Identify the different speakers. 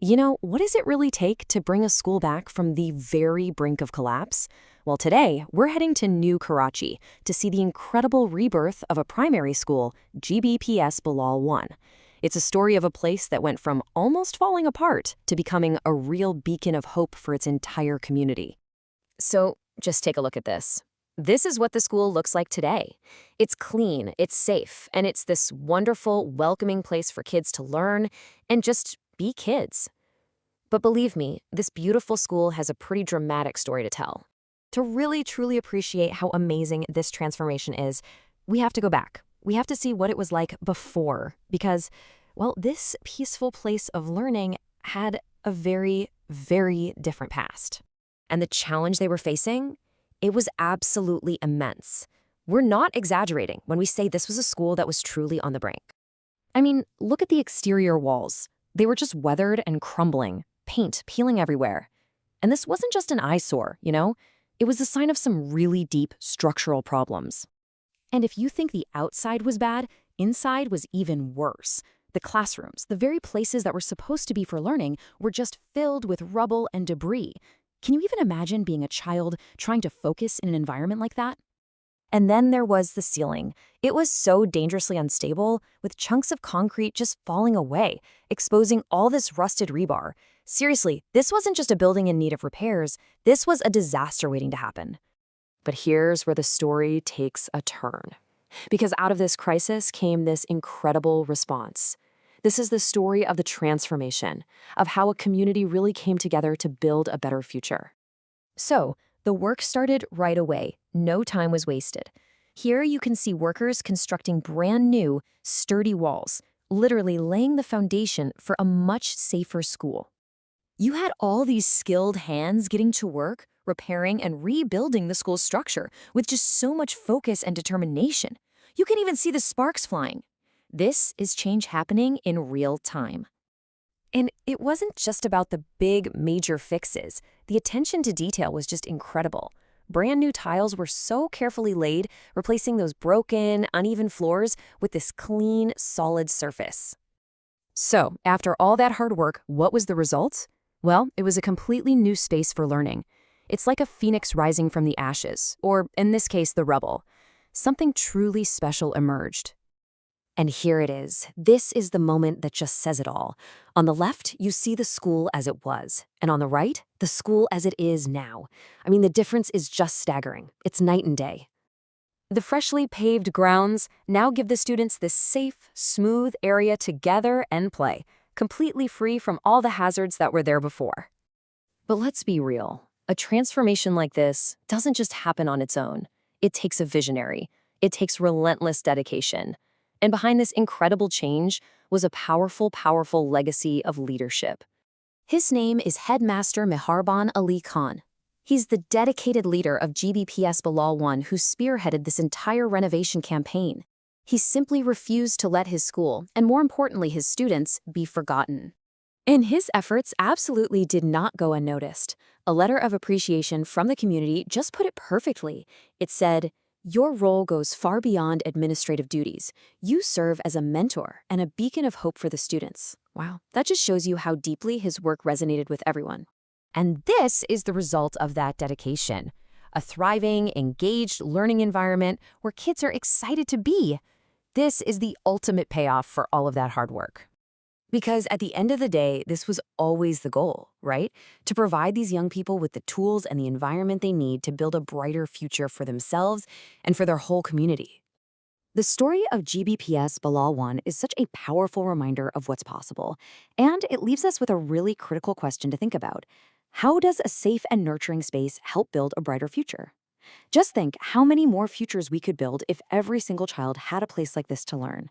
Speaker 1: What does it really take to bring a school back from the very brink of collapse? Well, today, we're heading to New Karachi to see the incredible rebirth of a primary school, GBPS Bilal 1. It's a story of a place that went from almost falling apart to becoming a real beacon of hope for its entire community. So, just take a look at this. This is what the school looks like today. It's clean, it's safe, and it's this wonderful, welcoming place for kids to learn and just be kids. But believe me, this beautiful school has a pretty dramatic story to tell. To really, truly appreciate how amazing this transformation is, we have to go back. We have to see what it was like before, because, well, this peaceful place of learning had a very, very different past. And the challenge they were facing, it was absolutely immense. We're not exaggerating when we say this was a school that was truly on the brink. I mean, look at the exterior walls. They were just weathered and crumbling, paint peeling everywhere. And this wasn't just an eyesore, It was a sign of some really deep structural problems. And if you think the outside was bad, inside was even worse. The classrooms, the very places that were supposed to be for learning, were just filled with rubble and debris. Can you even imagine being a child trying to focus in an environment like that? And then there was the ceiling. It was so dangerously unstable, with chunks of concrete just falling away, exposing all this rusted rebar. Seriously, this wasn't just a building in need of repairs, this was a disaster waiting to happen. But here's where the story takes a turn. Because out of this crisis came this incredible response. This is the story of the transformation, of how a community really came together to build a better future. So, the work started right away. No time was wasted. Here you can see workers constructing brand new, sturdy walls, literally laying the foundation for a much safer school. You had all these skilled hands getting to work, repairing and rebuilding the school's structure with just so much focus and determination. You can even see the sparks flying. This is change happening in real time. And it wasn't just about the big, major fixes. The attention to detail was just incredible. Brand new tiles were so carefully laid, replacing those broken, uneven floors with this clean, solid surface. So, after all that hard work, what was the result? Well, it was a completely new space for learning. It's like a phoenix rising from the ashes, or in this case, the rubble. Something truly special emerged. And here it is. This is the moment that just says it all. On the left, you see the school as it was. And on the right, the school as it is now. I mean, the difference is just staggering. It's night and day. The freshly paved grounds now give the students this safe, smooth area to gather and play, completely free from all the hazards that were there before. But let's be real. A transformation like this doesn't just happen on its own. It takes a visionary. It takes relentless dedication. And behind this incredible change was a powerful, powerful legacy of leadership. His name is Headmaster Meharban Ali Khan. He's the dedicated leader of GBPS Bilal 1 who spearheaded this entire renovation campaign. He simply refused to let his school, and more importantly his students, be forgotten. And his efforts absolutely did not go unnoticed. A letter of appreciation from the community just put it perfectly. It said, "Your role goes far beyond administrative duties. You serve as a mentor and a beacon of hope for the students." Wow, that just shows you how deeply his work resonated with everyone. And this is the result of that dedication. A thriving, engaged learning environment where kids are excited to be. This is the ultimate payoff for all of that hard work. Because at the end of the day, this was always the goal, right? To provide these young people with the tools and the environment they need to build a brighter future for themselves and for their whole community. The story of GBPS Bilal 1 is such a powerful reminder of what's possible, and it leaves us with a really critical question to think about. How does a safe and nurturing space help build a brighter future? Just think how many more futures we could build if every single child had a place like this to learn.